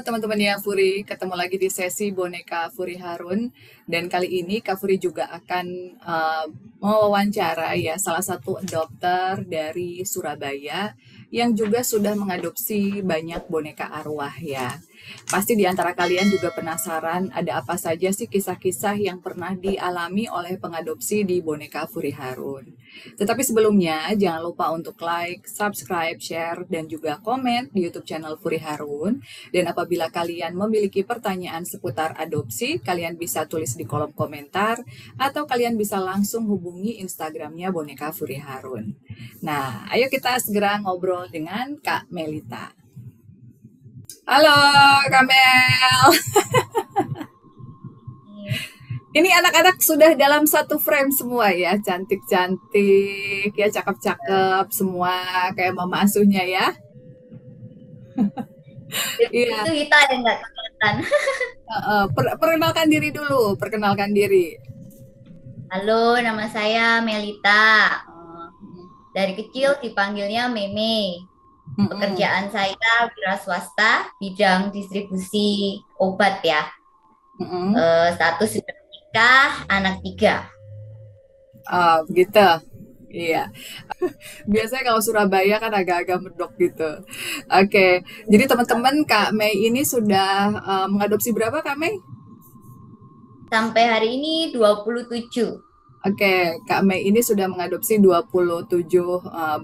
teman-temannya Furi, ketemu lagi di sesi Boneka Furi Harun. Dan kali ini Kak Furi juga akan mewawancara ya salah satu dokter dari Surabaya yang juga sudah mengadopsi banyak boneka arwah ya. Pasti di antara kalian juga penasaran ada apa saja sih kisah-kisah yang pernah dialami oleh pengadopsi di Boneka Furi Harun. Tetapi sebelumnya jangan lupa untuk like, subscribe, share, dan juga komen di YouTube channel Furi Harun. Dan apabila kalian memiliki pertanyaan seputar adopsi, kalian bisa tulis di kolom komentar atau kalian bisa langsung hubungi Instagramnya Boneka Furi Harun. Nah, ayo kita segera ngobrol dengan Kak Melita. Halo, Kak Mel. Ini anak-anak sudah dalam satu frame semua ya, cantik-cantik, ya cakep-cakep semua, kayak mama asuhnya ya. Iya. Itu kita yang nggak kelihatan. Perkenalkan diri dulu, perkenalkan diri. Halo, nama saya Melita. Dari kecil dipanggilnya Meme. Mm-mm. Pekerjaan saya wira swasta, bidang distribusi obat ya. Mm-mm. Status sudah menikah, anak 3. Begitu. Iya. Biasanya kalau Surabaya kan agak-agak medok gitu. Oke. Jadi teman-teman Kak Mei ini sudah mengadopsi berapa Kak Mei? Sampai hari ini 27. Oke, Kak Mei ini sudah mengadopsi 27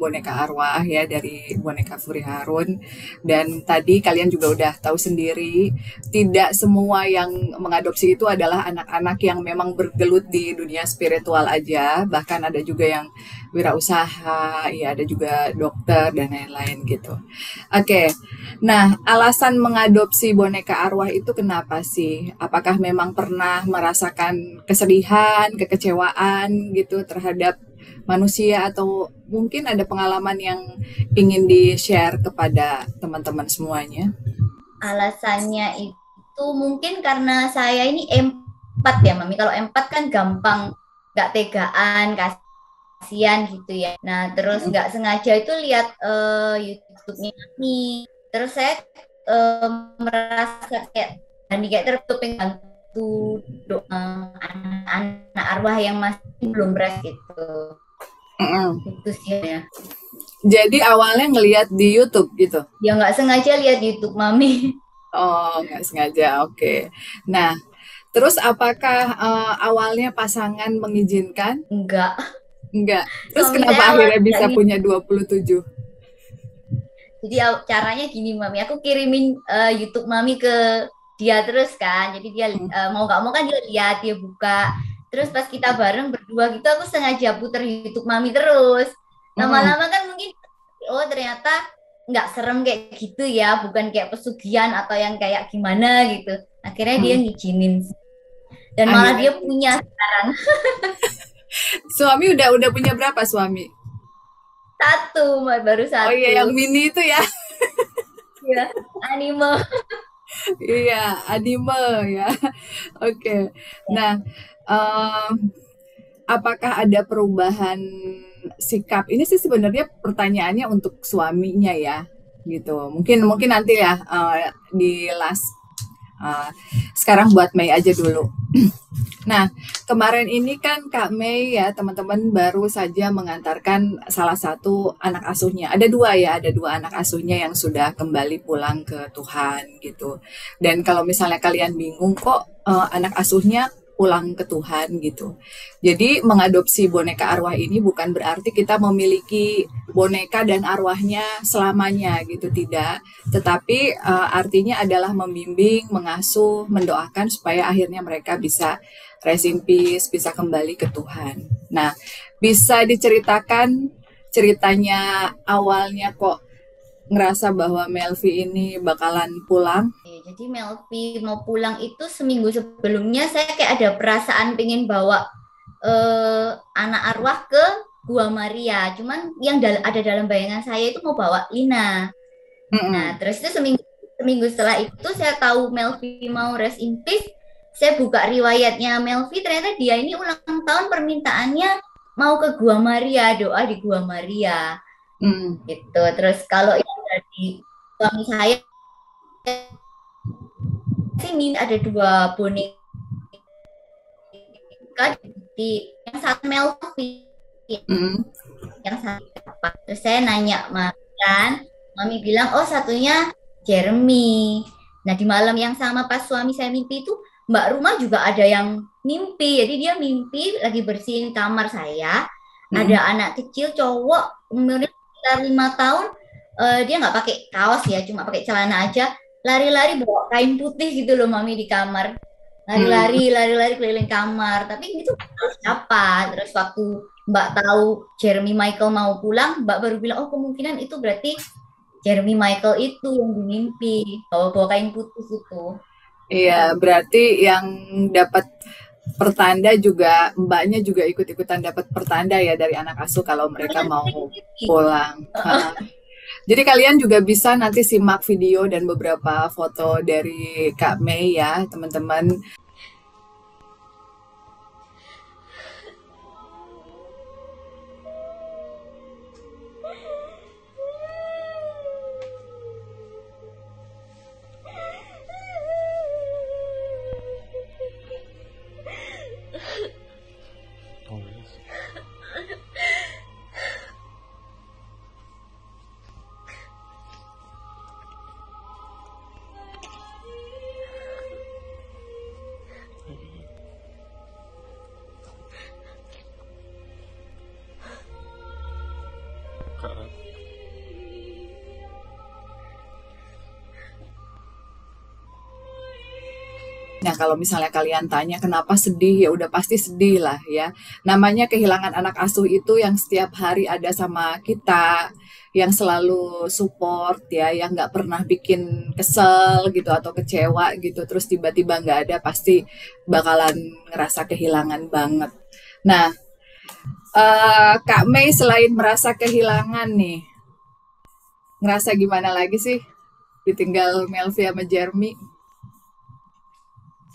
boneka arwah ya dari boneka Furi Harun. Dan tadi kalian juga udah tahu sendiri, tidak semua yang mengadopsi itu adalah anak-anak yang memang bergelut di dunia spiritual aja. Bahkan ada juga yang wirausaha, ya ada juga dokter dan lain-lain gitu. Oke, nah alasan mengadopsi boneka arwah itu kenapa sih? Apakah memang pernah merasakan kesedihan, kekecewaan gitu terhadap manusia atau mungkin ada pengalaman yang ingin di-share kepada teman-teman semuanya? Alasannya itu mungkin karena saya ini empat ya, Mami. Kalau empat kan gampang, nggak tegaan, kasihan gitu ya. Nah, terus Mm-mm. nggak sengaja itu lihat YouTube-nya Mami. Terus saya merasa kayak tertutup bantu anak-anak arwah yang masih belum beres gitu. Mm-mm. Itu sih ya. Jadi awalnya ngelihat di YouTube gitu? Ya nggak sengaja lihat YouTube Mami. Oh, nggak sengaja, oke. Nah, terus apakah awalnya pasangan mengizinkan? Enggak. Enggak. Terus Suami kenapa saya awalnya akhirnya bisa enggak. punya 27? Jadi caranya gini Mami, aku kirimin YouTube Mami ke dia terus kan. Jadi dia mau nggak mau kan dia lihat, dia buka. Terus pas kita bareng berdua gitu, aku sengaja puter YouTube Mami terus. Mm-mm. Lama-lama kan mungkin, oh ternyata nggak serem kayak gitu ya, bukan kayak pesugihan atau yang kayak gimana gitu. Akhirnya dia Mm. ngizinin. Dan malah Akhirnya dia punya sekarang suami udah punya berapa suami? satu, baru Oh iya yang satu. mini itu ya. Ya, anime. Iya, anime ya. Oke. Nah, em, apakah ada perubahan sikap? Ini sih sebenarnya pertanyaannya untuk suaminya ya, gitu. Mungkin mungkin nanti ya di last. Sekarang buat Mei aja dulu. Nah, kemarin ini kan Kak Mei ya teman-teman baru saja mengantarkan salah satu anak asuhnya. Ada dua ya, ada dua anak asuhnya yang sudah kembali pulang ke Tuhan gitu. Dan kalau misalnya kalian bingung kok anak asuhnya pulang ke Tuhan gitu. Jadi mengadopsi boneka arwah ini bukan berarti kita memiliki boneka dan arwahnya selamanya gitu, tidak. Tetapi artinya adalah membimbing, mengasuh, mendoakan supaya akhirnya mereka bisa rest in peace, bisa kembali ke Tuhan. Nah, bisa diceritakan ceritanya awalnya kok ngerasa bahwa Melvi ini bakalan pulang? Jadi Melvi mau pulang itu seminggu sebelumnya saya kayak ada perasaan pengen bawa anak arwah ke Gua Maria. Cuman yang ada dalam bayangan saya itu mau bawa Lina. Nah, Mm-mm. terus itu seminggu setelah itu saya tahu Melvi mau rest in peace. Saya buka riwayatnya Melvi, ternyata dia ini ulang tahun permintaannya mau ke Gua Maria, doa di Gua Maria Mm. gitu. Terus kalau yang dari suami saya sih ada 2 boneka di yang satu Melvi, yang satu apa? Terus saya nanya mami kan, mami bilang oh satunya Jeremy. Nah di malam yang sama pas suami saya mimpi itu Mbak rumah juga ada yang mimpi. Jadi dia mimpi lagi bersihin kamar saya. Ada anak kecil cowok umurnya sekitar 5 tahun. Dia nggak pakai kaos ya, cuma pakai celana aja. Lari-lari bawa kain putih gitu loh mami di kamar. Lari-lari keliling kamar. Tapi itu siapa? Terus waktu Mbak tahu Jeremy Michael mau pulang, Mbak baru bilang, oh kemungkinan itu berarti Jeremy Michael itu yang dimimpi, bawa-bawa kain putih itu. Iya, berarti yang dapat pertanda juga mbaknya juga ikut-ikutan dapat pertanda ya dari anak asuh kalau mereka mau pulang. Jadi kalian juga bisa nanti simak video dan beberapa foto dari Kak Mei ya, teman-teman. Nah, kalau misalnya kalian tanya kenapa sedih, ya udah pasti sedih lah ya. Namanya kehilangan anak asuh itu yang setiap hari ada sama kita, yang selalu support ya, yang nggak pernah bikin kesel gitu atau kecewa gitu. Terus tiba-tiba nggak ada, pasti bakalan ngerasa kehilangan banget. Nah, Kak Mei selain merasa kehilangan nih, ngerasa gimana lagi sih ditinggal Melvi sama Jeremy?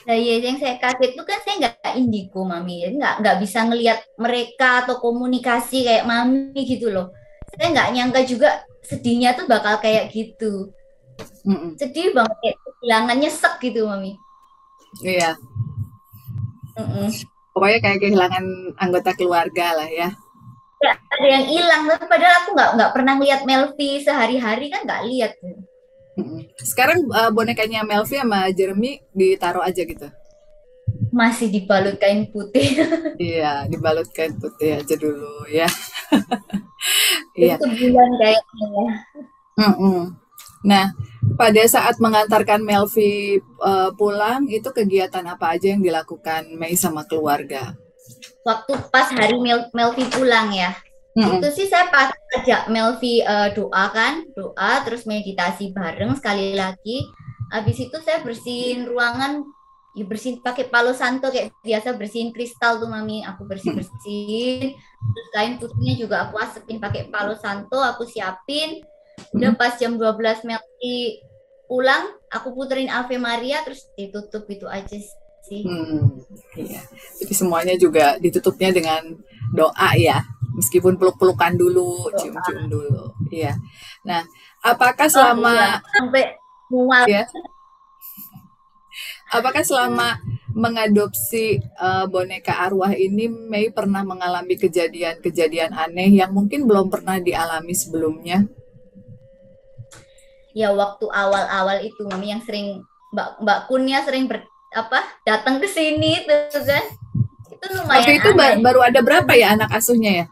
Nah, ya, yang saya kaget itu kan saya nggak indigo, mami. Jadi nggak bisa ngelihat mereka atau komunikasi kayak mami gitu loh. Saya nggak nyangka juga sedihnya tuh bakal kayak gitu. Sedih banget, kayak kehilangan nyesek gitu, mami. Iya. Pokoknya kayak kehilangan anggota keluarga lah ya. Ya, ada yang hilang, tapi padahal aku nggak pernah lihat Melvi sehari-hari kan nggak lihat. Sekarang bonekanya Melvi sama Jeremy ditaruh aja gitu. Masih dibalut kain putih. Iya, dibalut kain putih aja dulu ya. Iya. Itu bulan kayaknya. Nah, pada saat mengantarkan Melvi pulang, itu kegiatan apa aja yang dilakukan Mei sama keluarga? Waktu pas hari Melvi pulang ya. Itu sih saya pas ajak Melvi doa kan, doa terus meditasi bareng sekali lagi. Habis itu saya bersihin ruangan, ya bersihin pakai Palo Santo kayak biasa, bersihin kristal tuh mami, aku bersihin. Terus kain putihnya juga aku asepin pakai Palo Santo, aku siapin. Udah pas jam 12 Melvi pulang, aku puterin Ave Maria terus ditutup gitu aja sih. Iya. Jadi semuanya juga ditutupnya dengan doa ya. Meskipun peluk-pelukan dulu, cium-cium dulu. Iya. Nah, apakah selama sampai mual ya? Apakah selama mengadopsi boneka arwah ini Mei pernah mengalami kejadian-kejadian aneh yang mungkin belum pernah dialami sebelumnya? Ya waktu awal-awal itu mami yang sering Mbak Kunnya sering datang ke sini tuh kan. Itu lumayan. Waktu itu baru ada berapa ya anak asuhnya ya?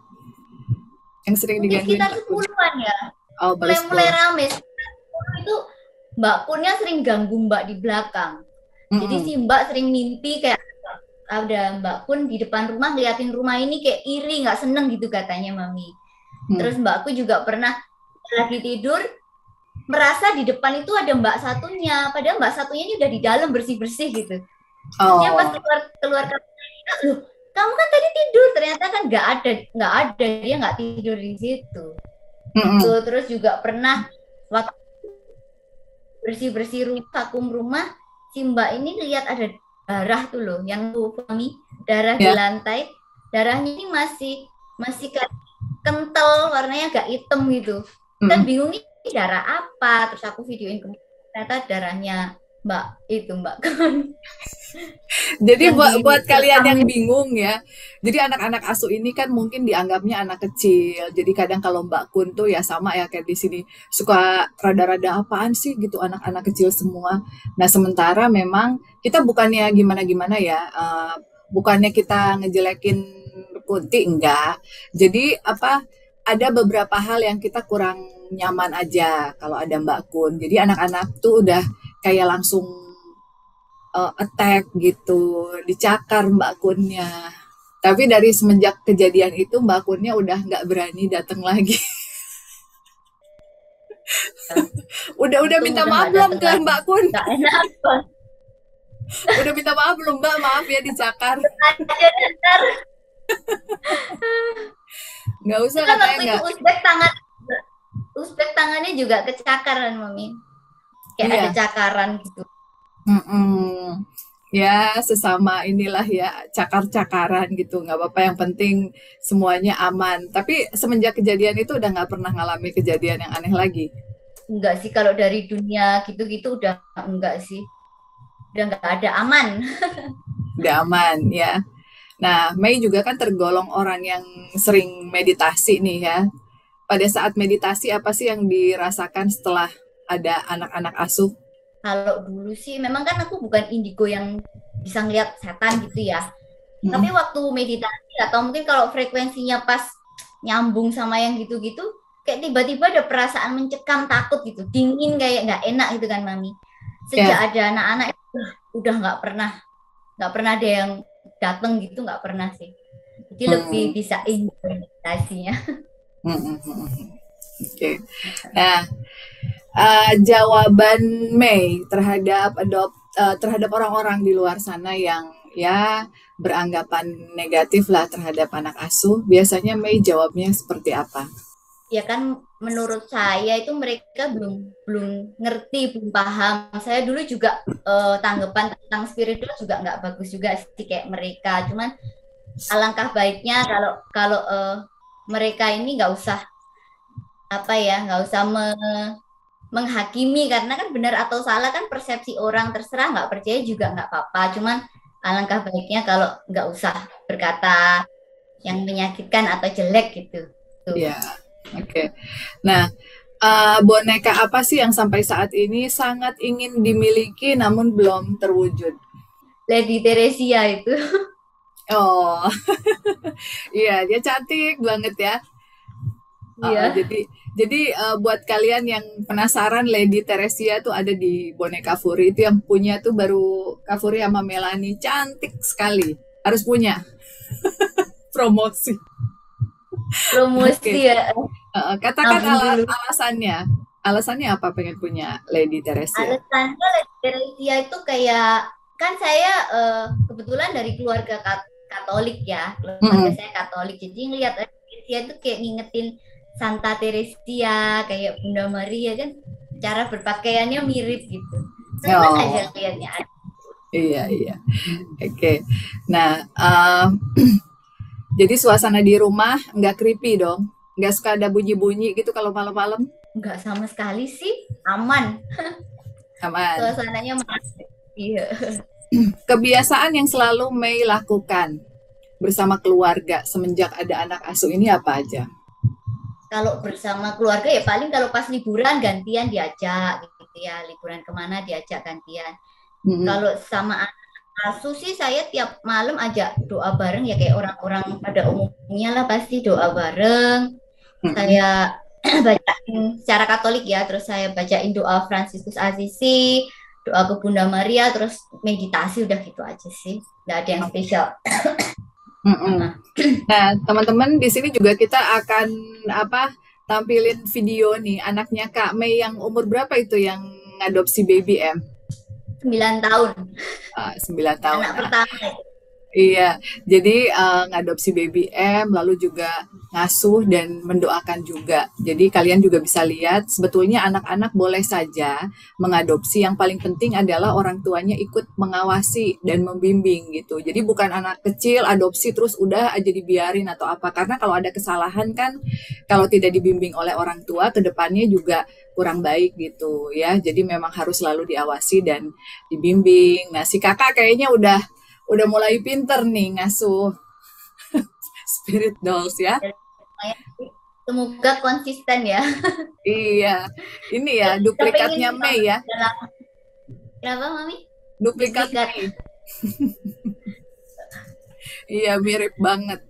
Yang sering digangguin sekitar 10-an ya. Oh, mulai rame. Itu Mbak Kunnya sering ganggu Mbak di belakang. Jadi si Mbak sering mimpi kayak ada Mbak Kun di depan rumah ngeliatin rumah ini kayak iri, nggak seneng gitu katanya mami. Terus Mbakku juga pernah lagi tidur merasa di depan itu ada Mbak satunya, padahal Mbak satunya ini udah di dalam bersih-bersih gitu. Dia pas keluar loh, kamu kan tadi tidur, ternyata kan nggak ada, dia nggak tidur di situ. Terus juga pernah waktu bersih vakum rumah, si Mbak ini lihat ada darah tuh loh, yang kami darah di lantai, darahnya ini masih kayak kental, warnanya agak hitam gitu. Kan bingung nih darah apa, terus aku videoin ternyata darahnya Mbak itu Mbak Kun Jadi yang buat kalian yang direkamnya. bingung ya, jadi anak-anak asuh ini kan mungkin dianggapnya anak kecil. Jadi kadang kalau Mbak Kun tuh ya sama ya kayak di sini suka rada-rada apaan sih gitu anak-anak kecil semua. Nah sementara memang kita bukannya gimana-gimana ya, bukannya kita ngejelekin Kunti enggak. Jadi apa ada beberapa hal yang kita kurang nyaman aja kalau ada Mbak Kun. Jadi anak-anak tuh udah kayak langsung attack gitu, dicakar Mbak Kunnya. Tapi dari semenjak kejadian itu Mbak Kunnya udah nggak berani datang lagi. Udah Untung minta udah maaf nggak belum datang ke lagi. Mbak Kun? Nggak enak kan. Udah minta maaf belum Mbak? Maaf ya dicakar. Aja ntar. Nggak Itu usah kan katanya waktu itu nggak. Uzbek tangannya juga kecakaran Mami. Kayak ada Iya. cakaran gitu. Mm-mm. Ya sesama inilah ya cakar-cakaran gitu nggak apa-apa yang penting semuanya aman. Tapi semenjak kejadian itu udah nggak pernah ngalami kejadian yang aneh lagi. Enggak sih kalau dari dunia gitu-gitu udah enggak sih. Udah nggak ada aman. Udah aman ya. Nah, Mei juga kan tergolong orang yang sering meditasi nih ya. Pada saat meditasi apa sih yang dirasakan setelah ada anak-anak asuh? Kalau dulu sih memang kan aku bukan indigo yang bisa ngeliat setan gitu ya. Tapi Mm, waktu meditasi atau mungkin kalau frekuensinya pas nyambung sama yang gitu-gitu, kayak tiba-tiba ada perasaan mencekam, takut gitu, dingin kayak nggak enak gitu kan Mami. Sejak ya, ada anak-anak itu udah nggak pernah ada yang dateng gitu, nggak pernah sih. Jadi lebih mm, bisa enjoy meditasinya. Oke. Nah, jawaban Mei terhadap orang-orang di luar sana yang ya beranggapan negatif lah terhadap anak asuh, biasanya Mei jawabnya seperti apa? Ya kan menurut saya itu mereka belum belum ngerti, belum paham. Saya dulu juga tanggapan tentang spiritual juga nggak bagus juga sih kayak mereka. Cuman alangkah baiknya kalau kalau mereka ini nggak usah apa ya, nggak usah menghakimi karena kan benar atau salah kan persepsi orang, terserah nggak percaya juga nggak apa-apa. Cuman alangkah baiknya kalau nggak usah berkata yang menyakitkan atau jelek gitu. Tuh. Ya, oke. Nah, boneka apa sih yang sampai saat ini sangat ingin dimiliki namun belum terwujud? Lady Teresia itu. Oh, iya dia cantik banget ya. Iya. Jadi buat kalian yang penasaran Lady Teresia tuh ada di boneka Furi itu yang punya tuh baru Kak Furi sama Melanie cantik sekali. Harus punya promosi. Promosi Oke, ya, katakan nabung dulu. alasannya. Alasannya apa pengen punya Lady Teresia? Alasannya Teresia itu kayak kan saya kebetulan dari keluarga Katolik ya, keluarga Mm-mm. saya Katolik. Jadi ngelihat Teresia itu kayak ngingetin Santa Teresia, kayak Bunda Maria kan cara berpakaiannya mirip gitu. Seneng aja Oh, liatnya. iya iya. Oke. Nah, jadi suasana di rumah nggak creepy dong? Nggak suka ada bunyi-bunyi gitu kalau malam-malam? Nggak sama sekali sih, aman. Aman. Suasananya iya. Kebiasaan yang selalu Mei lakukan bersama keluarga semenjak ada anak asuh ini apa aja? Kalau bersama keluarga ya paling kalau pas liburan gantian diajak gitu ya, liburan kemana diajak gantian. Mm-mm. Kalau sama anak asuh sih saya tiap malam ajak doa bareng ya kayak orang-orang pada umumnya lah pasti doa bareng. Mm-mm. Saya bacain secara Katolik ya, terus saya bacain doa Fransiskus Assisi, doa ke Bunda Maria, terus meditasi udah gitu aja sih. Nggak ada yang spesial. Mm-mm. Nah, teman-teman di sini juga kita akan apa tampilin video nih anaknya Kak Mei yang umur berapa itu yang ngadopsi baby M? 9 tahun, 9 tahun. anak Nah, pertama. iya, jadi ngadopsi baby M lalu juga ngasuh dan mendoakan juga. Jadi kalian juga bisa lihat sebetulnya anak-anak boleh saja mengadopsi. Yang paling penting adalah orang tuanya ikut mengawasi dan membimbing gitu. Jadi bukan anak kecil adopsi terus udah aja dibiarin atau apa. Karena kalau ada kesalahan kan kalau tidak dibimbing oleh orang tua ke depannya juga kurang baik gitu ya. Jadi memang harus selalu diawasi dan dibimbing. Nah, si kakak kayaknya udah mulai pinter nih ngasuh spirit dolls ya. Semoga konsisten ya. Iya, ini ya duplikatnya Mei ya. Kenapa Mami? Duplikat Mei. Iya, mirip banget.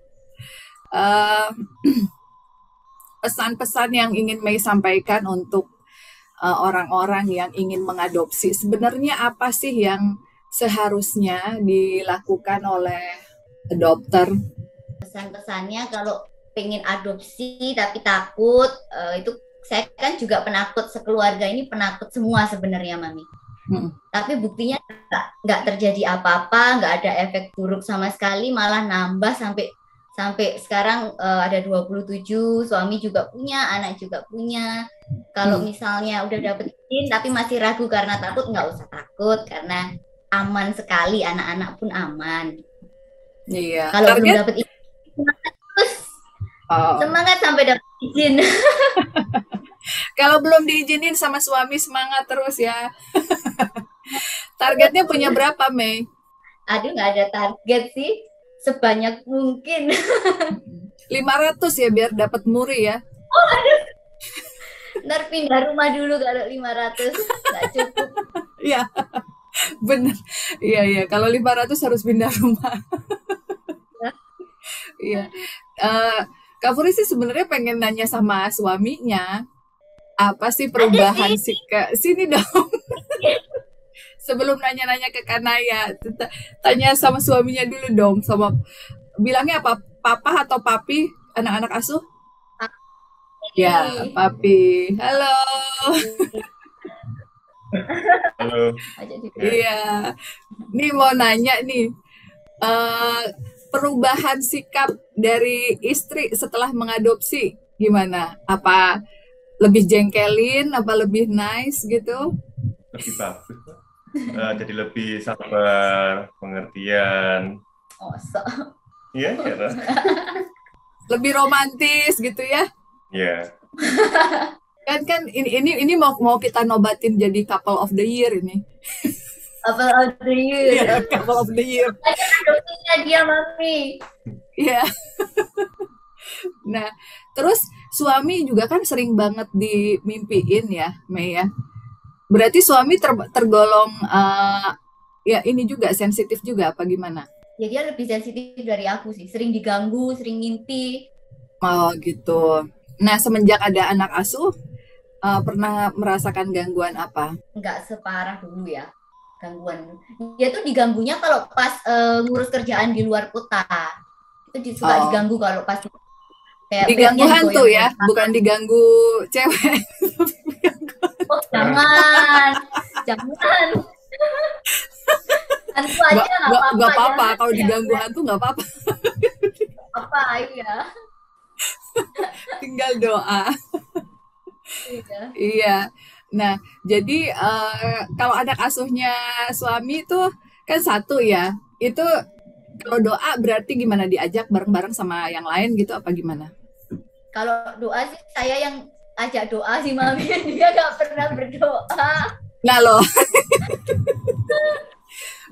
Pesan-pesan yang ingin Mei sampaikan untuk orang-orang yang ingin mengadopsi, sebenarnya apa sih yang seharusnya dilakukan oleh adopter? Pesan-pesannya kalau pengen adopsi tapi takut, itu saya kan juga penakut, sekeluarga ini penakut semua sebenarnya Mami. Tapi buktinya nggak terjadi apa-apa, nggak ada efek buruk sama sekali, malah nambah sampai sekarang ada 27, suami juga punya, anak juga punya. Kalau misalnya udah dapet izin tapi masih ragu karena takut, nggak usah takut karena aman sekali, anak-anak pun aman. Iya. Kalau belum dapet izin semangat sampai dapat izin. Kalau belum diizinin sama suami semangat terus ya. Targetnya punya berapa, Mei? Aduh, nggak ada target sih, sebanyak mungkin. 500 ya biar dapat muri ya. Oh, aduh. Ntar pindah rumah dulu kalau 500 nggak cukup. Iya, bener. Iya. Kalau 500 harus pindah rumah. Iya. Kak Furi sih sebenarnya pengen nanya sama suaminya, apa sih perubahan sikap? Sini dong. Sebelum nanya-nanya ke Kanaya, tanya sama suaminya dulu dong. Sama bilangnya apa? Papa atau papi anak-anak asuh? Ya, papi. Halo. Halo. Iya. Nih mau nanya nih. Perubahan sikap dari istri setelah mengadopsi gimana? Apa lebih jengkelin, apa lebih nice gitu? Lebih bagus, jadi lebih sabar, pengertian. Oh, Iya, ya. Lebih romantis gitu ya? Iya. Kan ini mau kita nobatin jadi couple of the year ini. Couple of the year. Iya, couple of the year. Adopsinya dia, Mami. Iya. Nah, terus suami juga kan sering banget dimimpiin ya, Mei ya. Berarti suami tergolong ya ini juga sensitif juga apa gimana? Ya dia lebih sensitif dari aku sih. Sering diganggu, sering ngimpi. Oh gitu. Nah, semenjak ada anak asuh, pernah merasakan gangguan apa? Enggak separah dulu ya. Gangguan. Dia tuh diganggunya kalau pas ngurus kerjaan di luar kota. Itu suka diganggu kalau pas kayak diganggu hantu ya, bukan diganggu cewek. Oh, jangan. Hantu aja nggak apa-apa. Kalau diganggu hantu nggak apa-apa. Apa iya. Tinggal doa. Iya. Nah, jadi kalau anak asuhnya suami itu kan satu ya. Itu kalau doa berarti gimana, diajak bareng-bareng sama yang lain gitu apa gimana? Kalau doa sih saya yang ajak doa sih Mami. Dia nggak pernah berdoa. Nah loh.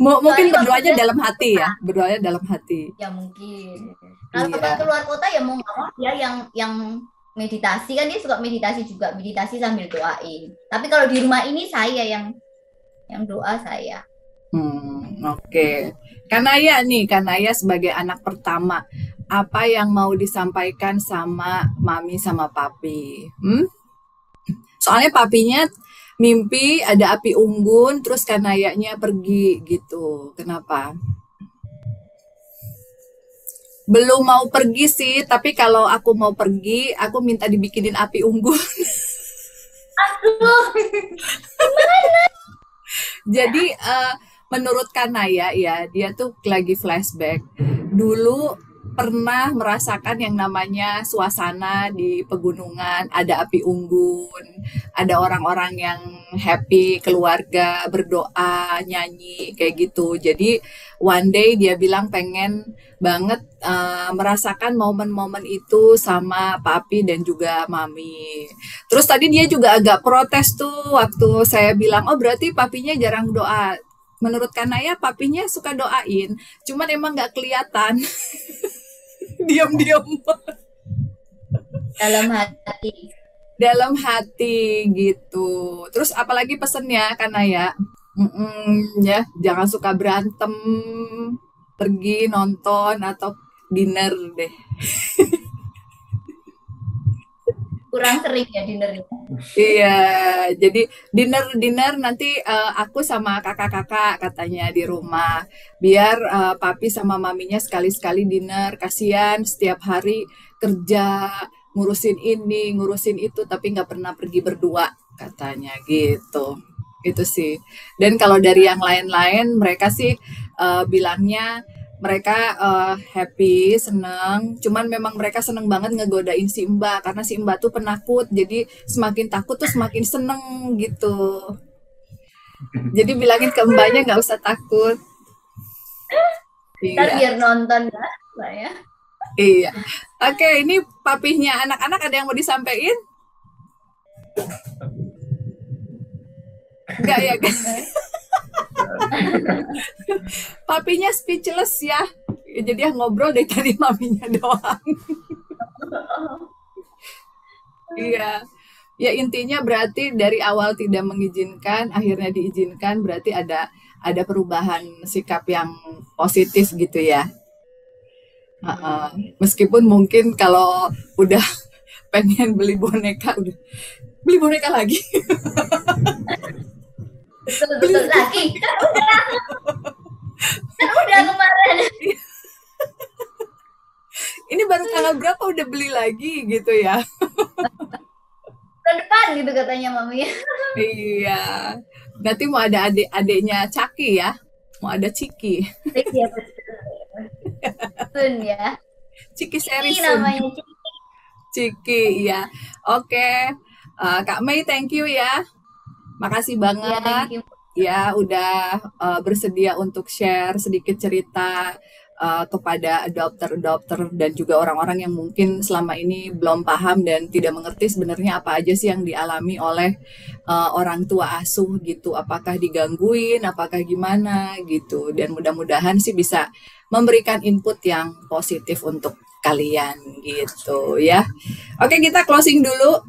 Mungkin berdoanya dalam hati ya, berdoanya dalam hati. Ya mungkin. Kalau keluar kota ya mau nggak mau dia yang meditasi, kan dia suka meditasi juga, meditasi sambil doain. Tapi kalau di rumah ini saya yang doa saya. Oke. Kanaya sebagai anak pertama, apa yang mau disampaikan sama mami sama papi? Soalnya papinya mimpi ada api unggun, terus Kanayanya pergi gitu. Kenapa? Belum mau pergi sih, tapi kalau aku mau pergi, aku minta dibikinin api unggun. Aduh, gimana? Jadi menurut Kanaya ya, dia tuh lagi flashback. Dulu pernah merasakan yang namanya suasana di pegunungan, ada api unggun, ada orang-orang yang happy, keluarga berdoa, nyanyi kayak gitu. Jadi one day dia bilang pengen banget merasakan momen-momen itu sama papi dan juga mami. Terus tadi dia juga agak protes tuh waktu saya bilang, oh berarti papinya jarang doa. Menurut Kanaya papinya suka doain, cuman emang nggak kelihatan. Diam-diam dalam hati. dalam hati gitu. Terus apalagi pesennya Kanaya? Ya, jangan suka berantem, pergi nonton atau dinner deh. Kurang sering ya dinernya. Iya, jadi dinner nanti aku sama kakak-kakak katanya di rumah. Biar papi sama maminya sekali-sekali dinner. Kasihan setiap hari kerja, ngurusin ini, ngurusin itu, tapi nggak pernah pergi berdua katanya gitu. Itu sih. Dan kalau dari yang lain-lain, mereka sih bilangnya mereka happy, seneng. Cuman memang mereka seneng banget ngegodain si Mbak karena si Mbak tuh penakut. Jadi semakin takut tuh semakin seneng gitu. Jadi bilangin ke Mbaknya nggak usah takut. Ntar Iya, biar nonton ya, Mbak ya. iya. Oke, ini papihnya anak-anak ada yang mau disampaikan? Enggak ya, guys. Papinya speechless ya. Jadi yang ngobrol dari tadi maminya doang. Iya. Ya intinya berarti dari awal tidak mengizinkan, akhirnya diizinkan, berarti ada perubahan sikap yang positif gitu ya. Meskipun mungkin kalau udah pengen beli boneka, udah beli boneka lagi. Betul lagi. Kan udah kemarin. Ini baru tanggal berapa udah beli lagi gitu ya. Tahun depan gitu katanya mami. Iya. Nanti mau ada adik-adiknya Caki ya. Mau ada Ciki. Iya betul. Sun ya. Ciki Ini Serisun. namanya Ciki, iya. Oke. Kak Mei, thank you ya. Makasih ya, banget thank you. ya udah bersedia untuk share sedikit cerita kepada adopter-adopter dan juga orang-orang yang mungkin selama ini belum paham dan tidak mengerti sebenarnya apa aja sih yang dialami oleh orang tua asuh gitu. Apakah digangguin, apakah gimana gitu. Dan mudah-mudahan sih bisa memberikan input yang positif untuk kalian gitu ya. Oke, kita closing dulu.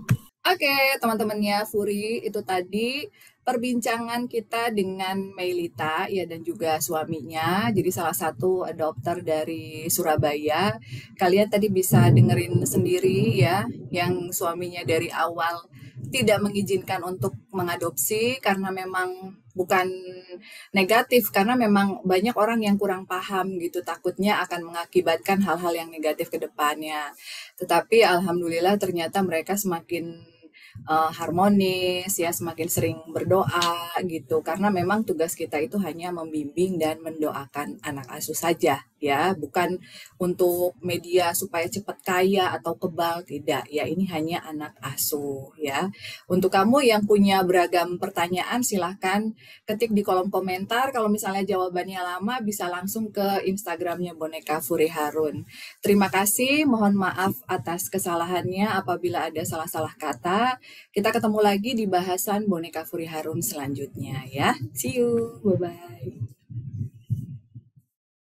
Oke, teman-temannya Furi, itu tadi perbincangan kita dengan Meilita ya dan juga suaminya. Jadi salah satu adopter dari Surabaya. Kalian tadi bisa dengerin sendiri ya, yang suaminya dari awal tidak mengizinkan untuk mengadopsi karena memang bukan negatif, karena memang banyak orang yang kurang paham gitu, takutnya akan mengakibatkan hal-hal yang negatif ke depannya. Tetapi alhamdulillah ternyata mereka semakin harmonis ya, semakin sering berdoa gitu, karena memang tugas kita itu hanya membimbing dan mendoakan anak asuh saja ya, bukan untuk media supaya cepat kaya atau kebal, tidak ya, ini hanya anak asuh ya. Untuk kamu yang punya beragam pertanyaan silahkan ketik di kolom komentar. Kalau misalnya jawabannya lama bisa langsung ke Instagramnya Boneka Furi Harun. Terima kasih, mohon maaf atas kesalahannya apabila ada salah-salah kata. Kita ketemu lagi di bahasan Boneka Furi Harun selanjutnya ya. See you, bye-bye.